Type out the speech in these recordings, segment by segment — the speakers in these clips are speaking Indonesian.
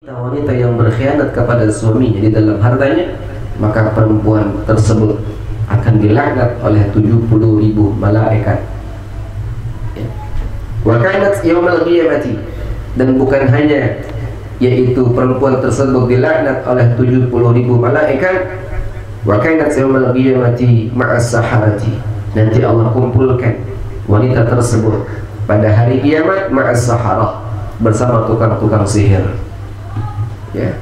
wanita yang berkhianat kepada suaminya di dalam hartanya, maka perempuan tersebut akan dilaknat oleh 70.000 malaikat. Wa kanat yaumal qiyamati, dan bukan hanya yaitu perempuan tersebut dilaknat oleh 70.000 malaikat, wa kanat yaumal qiyamati ma'as saharati, nanti Allah kumpulkan wanita tersebut pada hari kiamat ma'as saharah, bersama tukang-tukang sihir. Ya.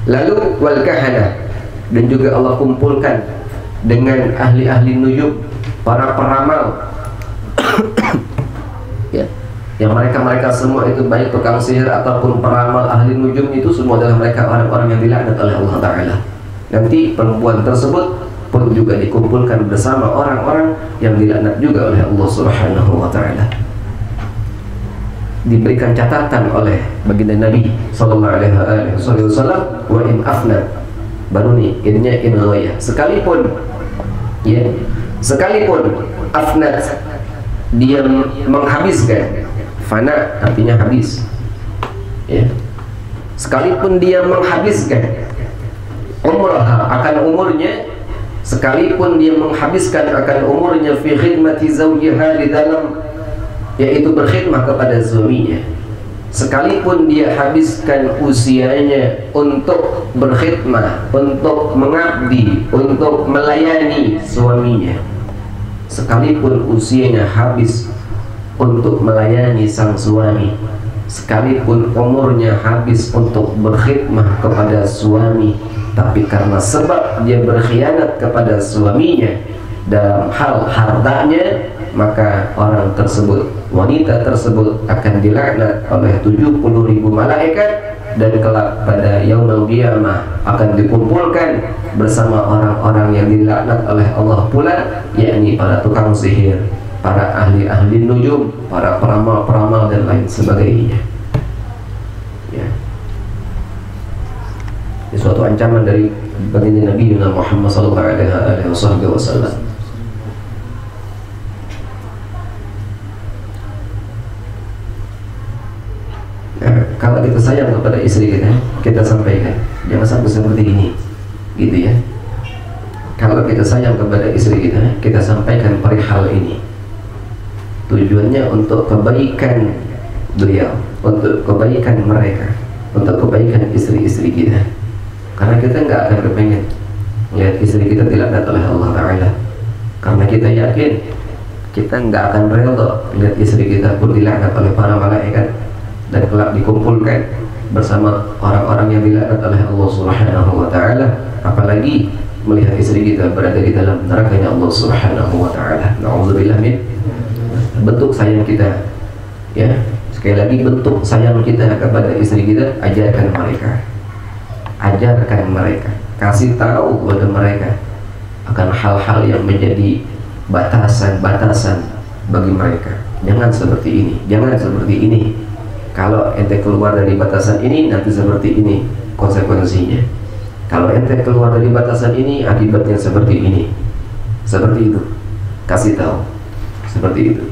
Lalu wal kahana, dan juga Allah kumpulkan dengan ahli-ahli nujum, para peramal. Ya. Yang mereka semua itu baik tukang sihir ataupun peramal ahli nujum, itu semua adalah mereka orang-orang yang dilaknat oleh Allah Ta'ala. Nanti perempuan tersebut pun juga dikumpulkan bersama orang-orang yang dilaknat juga oleh Allah Subhanahu wa Ta'ala. Diberikan catatan oleh baginda Nabi sallallahu alaihi wasallam, wa in afna, baru nih innya in ghaya, sekalipun ya, sekalipun afnat, dia menghabiskan, fana artinya habis ya, sekalipun dia menghabiskan umrah akan umurnya, sekalipun dia menghabiskan akan umurnya fi khidmati zawjiha, di dalam yaitu berkhidmah kepada suaminya, sekalipun dia habiskan usianya untuk berkhidmah, untuk mengabdi, untuk melayani suaminya, sekalipun usianya habis untuk melayani sang suami, sekalipun umurnya habis untuk berkhidmah kepada suami, tapi karena sebab dia berkhianat kepada suaminya dalam hal hartanya, maka orang tersebut, wanita tersebut akan dilaknat oleh 70.000 malaikat, dan kelak pada yaumul qiyamah akan dikumpulkan bersama orang-orang yang dilaknat oleh Allah pula, yakni para tukang sihir, para ahli-ahli nujum, para peramal-peramal dan lain sebagainya. Ya. Ini suatu ancaman dari baginda Nabi Muhammad sallallahu alaihi wasallam. Kalau kita sayang kepada istri kita, kita sampaikan, jangan sampai seperti ini, gitu ya. Kalau kita sayang kepada istri kita, kita sampaikan perihal ini. Tujuannya untuk kebaikan beliau, untuk kebaikan mereka, untuk kebaikan istri-istri kita. Karena kita nggak akan kepengen lihat istri kita dilaknat oleh Allah Ta'ala. Karena kita yakin kita nggak akan rela lihat istri kita pun dilaknat oleh para malaikat, dan kelak dikumpulkan bersama orang-orang yang dilaknat oleh Allah Subhanahu wa Ta'ala, apalagi melihat istri kita berada di dalam nerakanya Allah Subhanahu wa Ta'ala. Na'udzubillah min. Bentuk sayang kita, ya, sekali lagi bentuk sayang kita kepada istri kita, ajarkan mereka, kasih tahu kepada mereka akan hal-hal yang menjadi batasan-batasan bagi mereka. Jangan seperti ini, jangan seperti ini. Kalau ente keluar dari batasan ini, nanti seperti ini konsekuensinya. Kalau ente keluar dari batasan ini, akibatnya seperti ini. Seperti itu. Kasih tahu. Seperti itu.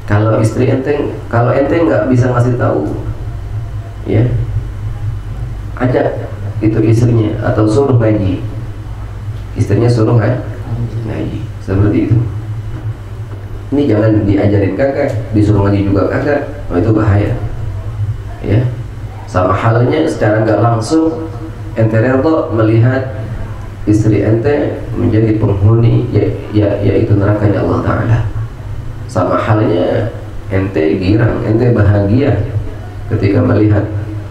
Kalau istri ente, kalau ente nggak bisa ngasih tahu, ya, ajak itu istrinya atau suruh ngaji. Istrinya suruh ngaji. Seperti itu. Ini jangan diajarin kagak, disuruh ngaji juga kagak, oh, itu bahaya. Ya, sama halnya secara nggak langsung ente rela melihat istri ente menjadi penghuni yaitu nerakanya Allah Ta'ala. Sama halnya ente girang, ente bahagia ketika melihat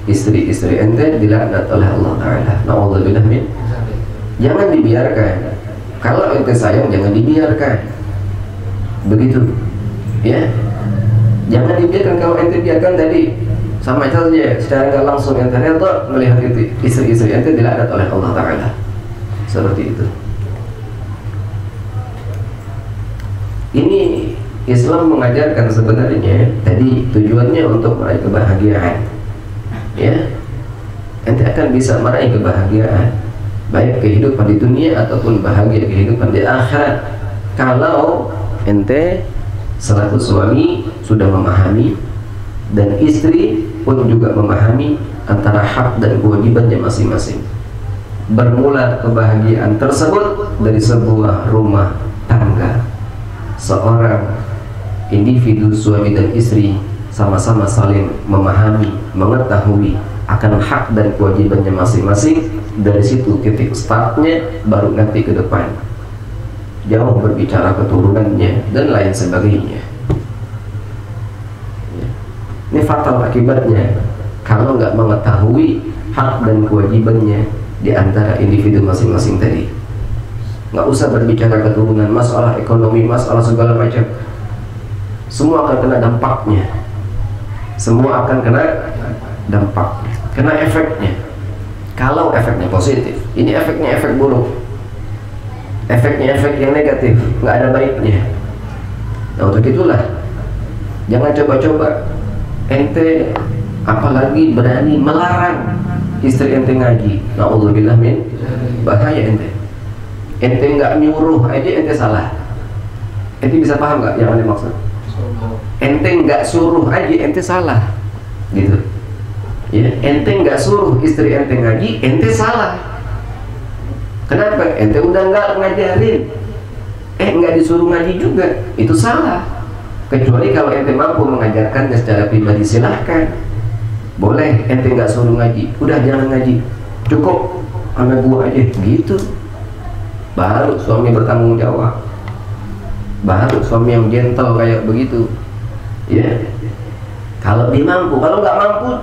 istri-istri ente dilaknat oleh Allah Ta'ala. Na'udzubillah min. Jangan dibiarkan. Kalau ente sayang, jangan dibiarkan. Begitu, ya. Jangan dibiarkan. Kalau ente biarkan tadi, sama saja secara nggak langsung ente rela melihat itu istri-istri ente dilaknat oleh Allah Ta'ala. Seperti itu. Ini Islam mengajarkan sebenarnya tadi tujuannya untuk meraih kebahagiaan. Ya, ente akan bisa meraih kebahagiaan, baik kehidupan di dunia ataupun bahagia kehidupan di akhirat, kalau ente selaku suami sudah memahami dan istri pun juga memahami antara hak dan kewajibannya masing-masing. Bermula kebahagiaan tersebut dari sebuah rumah tangga. Seorang individu suami dan istri sama-sama saling memahami, mengetahui akan hak dan kewajibannya masing-masing. Dari situ titik startnya, baru nanti ke depan jauh berbicara keturunannya dan lain sebagainya. Ini fatal akibatnya kalau nggak mengetahui hak dan kewajibannya di antara individu masing-masing tadi. Nggak usah berbicara keturunan, masalah ekonomi, masalah segala macam, semua akan kena dampaknya. Semua akan kena dampaknya, kena efeknya. Kalau efeknya positif, ini efeknya efek buruk, efeknya efek yang negatif, nggak ada baiknya. Nah, untuk itulah jangan coba-coba ente apalagi berani melarang istri ente ngaji. Na'udzubillah min, bahaya ente. Ente nggak nyuruh aja ente salah. Ente bisa paham nggak yang ente maksud? Ente nggak suruh aja ente salah, gitu. Ya, ente nggak suruh istri ente ngaji, ente salah. Kenapa? Ente udah nggak ngajarin, nggak disuruh ngaji juga, itu salah. Kecuali kalau ente mampu mengajarkannya secara pribadi, silahkan. Boleh ente nggak suruh ngaji, udah jangan ngaji, cukup anak gua aja, gitu. Baru suami bertanggung jawab, baru suami yang gentle kayak begitu. Ya, kalau dia mampu, kalau nggak mampu,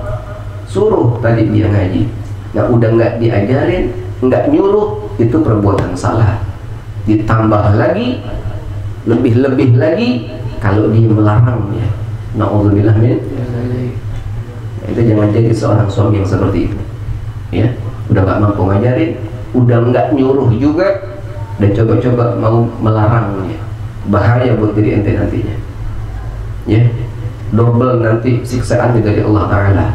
suruh tadi dia ngaji. Nah, udah nggak diajarin, nggak nyuruh, itu perbuatan salah. Ditambah lagi, lebih-lebih lagi kalau dia melarangnya. Na'udzubillah min. Itu jangan jadi seorang suami yang seperti itu. Ya, udah nggak mampu ngajarin, udah nggak nyuruh juga, dan coba-coba mau melarangnya. Bahaya buat diri ente nantinya. Ya, double nanti siksaan dari Allah Ta'ala.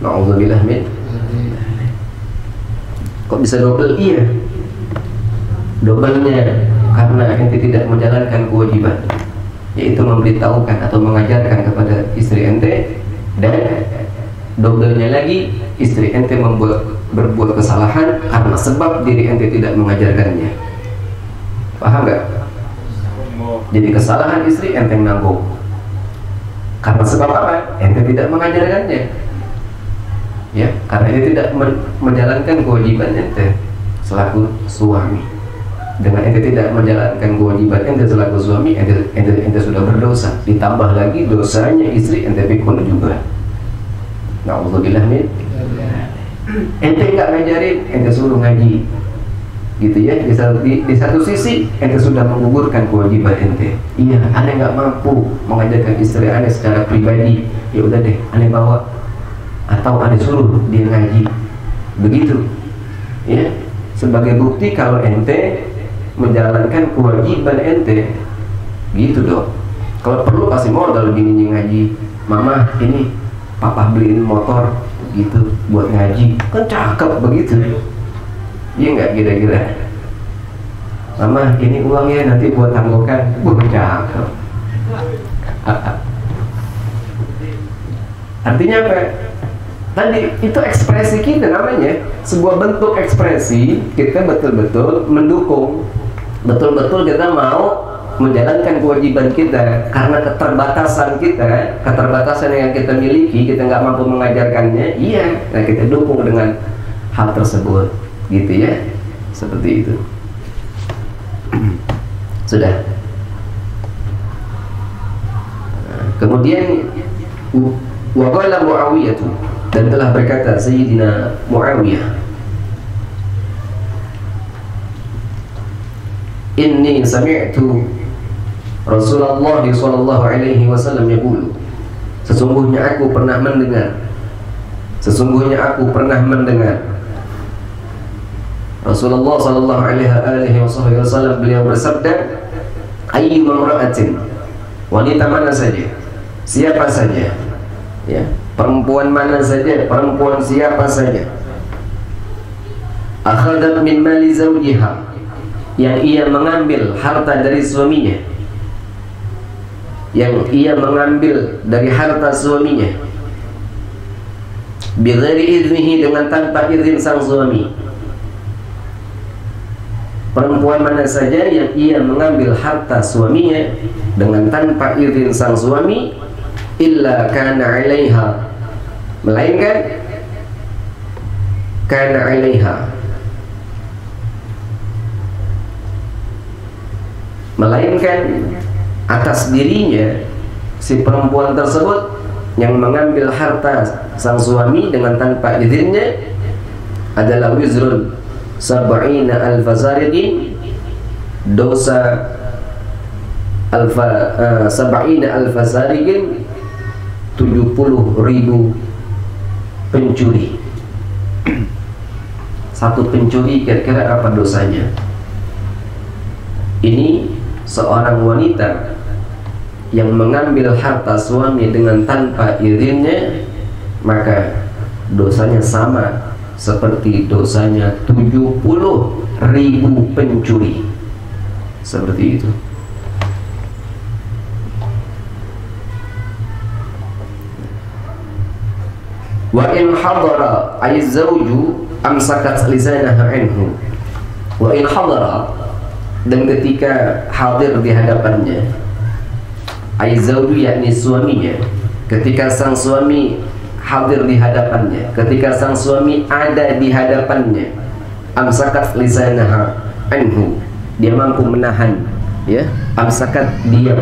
Na'udzubillah min. Kok bisa double? Iya, doublenya karena ente tidak menjalankan kewajiban, yaitu memberitahukan atau mengajarkan kepada istri ente. Dan doublenya lagi, istri ente berbuat kesalahan karena sebab diri ente tidak mengajarkannya. Paham gak? Jadi kesalahan istri ente nanggung karena sebab apa? Ente tidak mengajarkannya. Ya, karena ente tidak menjalankan kewajiban ente selaku suami. Dengan ente tidak menjalankan kewajiban ente selaku suami, ente sudah berdosa. Ditambah lagi dosanya istri ente pikul juga. Na'udzubillah min. Ente nggak ngajarin, ente suruh ngaji, gitu ya. Di satu sisi ente sudah menggugurkan kewajiban ente. Iya, ane nggak mampu mengajarkan istri ane secara pribadi, ya udah deh, ane bawa atau ane suruh dia ngaji, begitu. Ya, sebagai bukti kalau ente menjalankan kewajiban ente, gitu dong. Kalau perlu kasih modal gini ngaji, mama ini papa beliin motor gitu buat ngaji, kan cakep begitu. Iya nggak kira-kira? Mama ini uangnya nanti buat tanggungan, cakep. Artinya apa? Tadi itu ekspresi kita namanya, sebuah bentuk ekspresi kita betul-betul mendukung, betul-betul kita mau menjalankan kewajiban kita karena keterbatasan kita, keterbatasan yang kita miliki, kita nggak mampu mengajarkannya. Iya, nah kita dukung dengan hal tersebut, gitu ya, seperti itu. Sudah. Nah, kemudian waqala Muawiyah, dan telah berkata Sayyidina Muawiyah, inni sami'tu Rasulullah sallallahu alaihi wasallam yaqulu, sesungguhnya aku pernah mendengar Rasulullah sallallahu alaihi wasallam beliau bersabda, ayyu mamra'atin, wanita mana saja, siapa saja, ya, perempuan mana saja, perempuan siapa saja, akhadat min mali zawjiha, yang ia mengambil harta dari suaminya, yang ia mengambil dari harta suaminya bighairi idnihi, dengan tanpa izin sang suami. Perempuan mana saja yang ia mengambil harta suaminya dengan tanpa izin sang suami, illa kana 'alaiha, melainkan kana 'alaiha, melainkan atas dirinya si perempuan tersebut yang mengambil harta sang suami dengan tanpa izinnya adalah wizrun sab'ina alfa zariqin, dosa sab'ina alfa zariqin, 70.000 pencuri. Satu pencuri kira-kira apa dosanya? Ini seorang wanita yang mengambil harta suami dengan tanpa izinnya, maka dosanya sama seperti dosanya 70.000 pencuri. Seperti itu. Wa in hadara ay zawju amsakat lisanaha anhu. Wa in hadara, dan ketika hadir di hadapannya, ay zawju yakni suaminya, ketika sang suami hadir di hadapannya, ketika sang suami ada di hadapannya, amsakat lisanaha anhu, dia mampu menahan, ya, amsakat diam,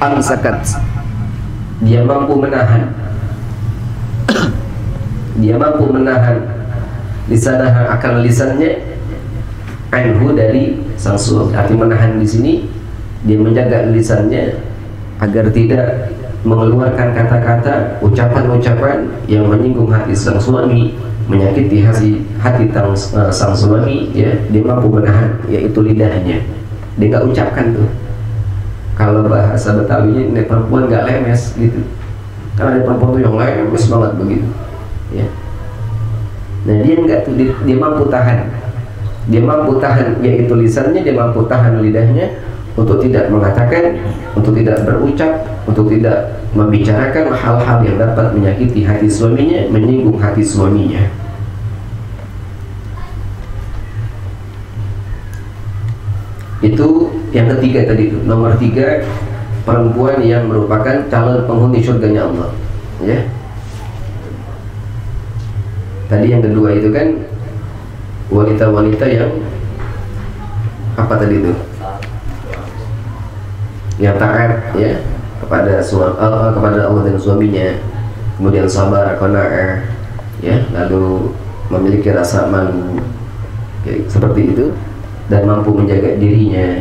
amsakat dia mampu menahan, dia mampu menahan lisanaha akan lisannya, anhu dari sang suami. Arti menahan di sini dia menjaga lisannya agar tidak mengeluarkan kata-kata, ucapan-ucapan yang menyinggung hati sang suami, menyakiti hati sang suami, ya. Dia mampu menahan, yaitu lidahnya. Dia nggak ucapkan tuh. Kalau bahasa Betawinya, ini perempuan nggak lemes gitu. Karena ada perempuan tuh yang lemes banget begitu, ya. Nah dia nggak tuh, dia mampu tahan. Dia mampu tahan, yaitu lisannya, dia mampu tahan lidahnya untuk tidak mengatakan, untuk tidak berucap, untuk tidak membicarakan hal-hal yang dapat menyakiti hati suaminya, menyinggung hati suaminya. Itu yang ketiga tadi itu. Nomor 3, perempuan yang merupakan calon penghuni surganya Allah, ya. Tadi yang kedua itu kan wanita-wanita yang apa tadi itu? Yang taat, ya, kepada kepada Allah dan suaminya, kemudian sabar, qanaah, ya, lalu memiliki rasa malu, ya, seperti itu, dan mampu menjaga dirinya,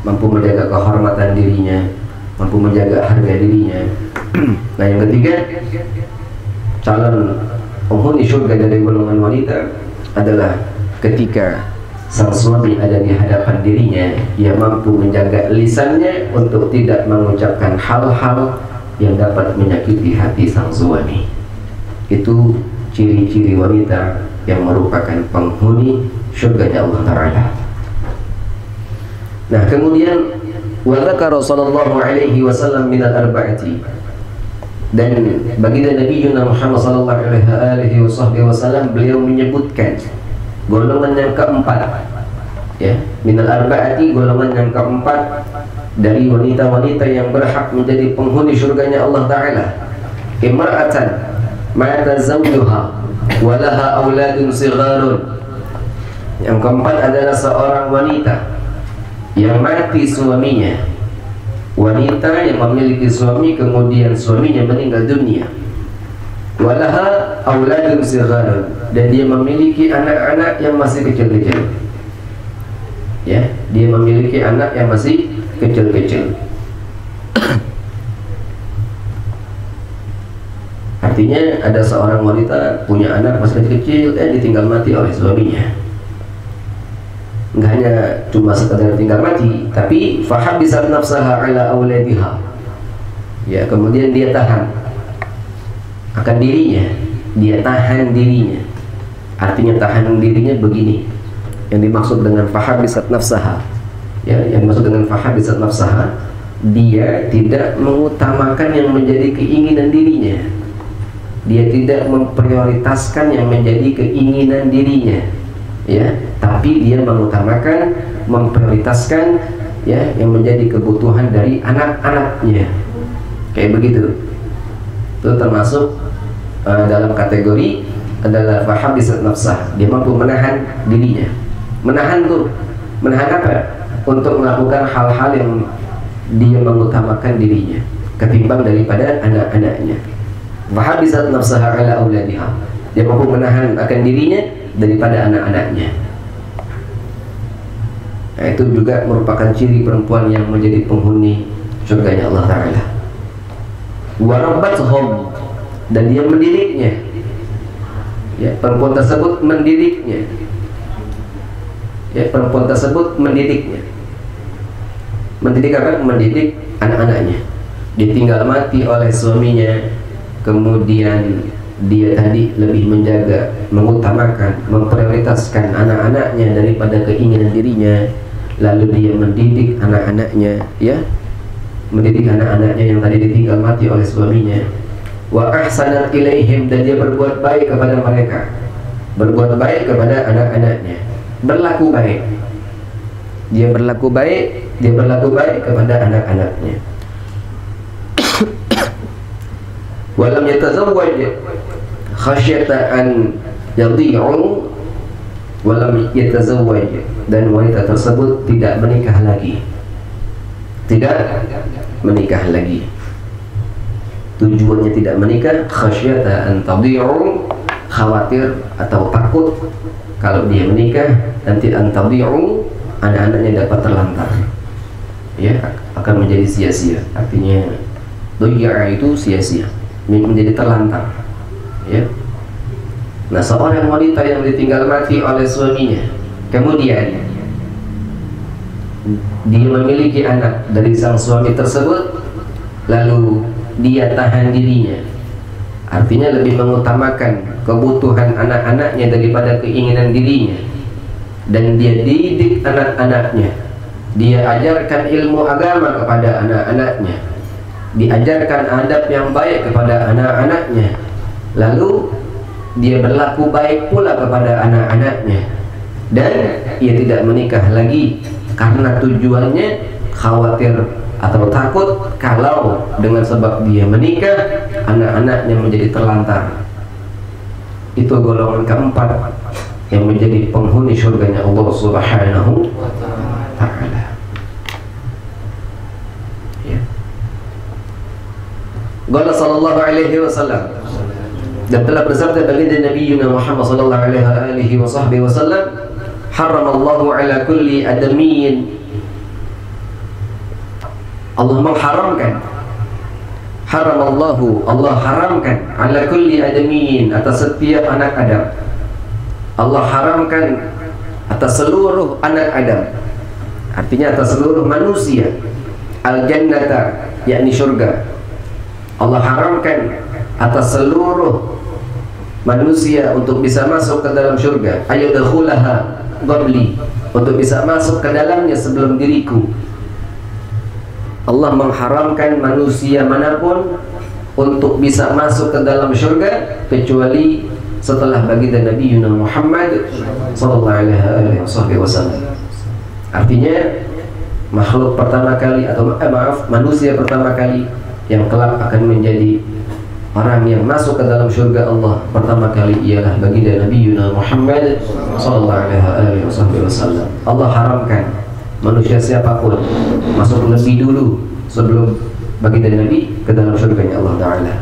mampu menjaga kehormatan dirinya, mampu menjaga harga dirinya. Nah yang ketiga, calon penghuni surga dari golongan wanita adalah ketika sang suami ada di hadapan dirinya, ia mampu menjaga lisannya untuk tidak mengucapkan hal-hal yang dapat menyakiti hati sang suami. Itu ciri-ciri wanita yang merupakan penghuni surganya Allah Ta'ala. Nah kemudian wa dzakara sallallahu alaihi wasallam min al-arba'ati, dan baginda Nabi Muhammad sallallahu alaihi wasallam beliau menyebutkan golongan yang keempat, ya, minal arba'ati, golongan yang keempat dari wanita-wanita yang berhak menjadi penghuni surganya Allah Ta'ala. Imra'atan mata zawjuha wa laha auladun sigharun. Yang keempat adalah seorang wanita yang mati suaminya, wanita yang memiliki suami kemudian suaminya meninggal dunia, walaha auladun sigharun, dan dia memiliki anak-anak yang masih kecil-kecil, ya, dia memiliki anak yang masih kecil-kecil. Artinya ada seorang wanita punya anak masih kecil, ditinggal mati oleh suaminya. Nggak hanya cuma sekedar tinggal mati, tapi fahabisat nafsaha ala auladiha, ya, kemudian dia tahan akan dirinya, dia tahan dirinya. Artinya tahan dirinya begini, yang dimaksud dengan fahabisat nafsaha, Ya, yang maksud dengan fahabisat nafsaha, dia tidak mengutamakan yang menjadi keinginan dirinya. Dia tidak memprioritaskan yang menjadi keinginan dirinya, ya, tapi dia mengutamakan, memprioritaskan, ya, yang menjadi kebutuhan dari anak-anaknya. Kayak begitu. Itu termasuk dalam kategori adalah fahabisat nafsah. Dia mampu menahan dirinya. Menahan apa? Untuk melakukan hal-hal yang dia mengutamakan dirinya ketimbang daripada anak-anaknya. Fahabisat nafsaha ala auladiha. Dia mampu menahan akan dirinya daripada anak-anaknya. Nah, itu juga merupakan ciri perempuan yang menjadi penghuni surganya Allah Ta'ala. Warabathum, dan dia mendidiknya. Ya, perempuan tersebut mendidiknya. Ya, perempuan tersebut mendidiknya. Mendidik apa? Mendidik anak-anaknya. Ditinggal mati oleh suaminya, kemudian dia tadi lebih menjaga, mengutamakan, memprioritaskan anak-anaknya daripada keinginan dirinya. Lalu dia mendidik anak-anaknya, ya, mendidik anak-anaknya yang tadi ditinggal mati oleh suaminya. Wa ahsanat ilaihim, dan dia berbuat baik kepada mereka, berbuat baik kepada anak-anaknya, berlaku baik. Dia berlaku baik kepada anak-anaknya. Walam yatazawwaj khasyata an yadhi'u, walam yatazawwaj, dan wanita tersebut tidak menikah lagi. Tidak menikah lagi. Tujuannya tidak menikah, khasyata an tadhi'u, khawatir atau takut kalau dia menikah nanti an tadhi'u, anak-anaknya dapat terlantar, ya, akan menjadi sia-sia. Artinya doya itu sia-sia, menjadi terlantar, ya. Nah, seorang wanita yang ditinggal mati oleh suaminya, kemudian dia memiliki anak dari sang suami tersebut, lalu dia tahan dirinya, artinya lebih mengutamakan kebutuhan anak-anaknya daripada keinginan dirinya, dan dia didik anak-anaknya, dia ajarkan ilmu agama kepada anak-anaknya, diajarkan adab yang baik kepada anak-anaknya, lalu dia berlaku baik pula kepada anak-anaknya, dan ia tidak menikah lagi karena tujuannya khawatir atau takut kalau dengan sebab dia menikah anak-anaknya menjadi terlantar. Itu golongan keempat yang menjadi penghuni surganya Allah Subhanahu wa Ta'ala. Ya. Qala sallallahu alaihi wasallam, dan telah bersabda baginda Nabi Muhammad sallallahu alaihi wasallam, haramallahu ala kulli adamiyin, Allah mengharamkan, haramallahu, Allah haramkan, ala kulli adamiyin, atas setiap anak Adam. Allah haramkan atas seluruh anak Adam, artinya atas seluruh manusia, al-jannata, yakni surga. Allah haramkan atas seluruh manusia untuk bisa masuk ke dalam surga, ayudkhulaha qabli, untuk bisa masuk ke dalamnya sebelum diriku. Allah mengharamkan manusia manapun untuk bisa masuk ke dalam surga kecuali setelah baginda Nabi Muhammad sallallahu alaihi wasallam. Artinya makhluk pertama kali atau manusia pertama kali yang kelak akan menjadi orang yang masuk ke dalam surga Allah pertama kali ialah baginda Nabi Muhammad sallallahu alaihi wasallam. Allah haramkan manusia siapapun masuk lebih dulu sebelum baginda Nabi ke dalam surganya Allah Ta'ala.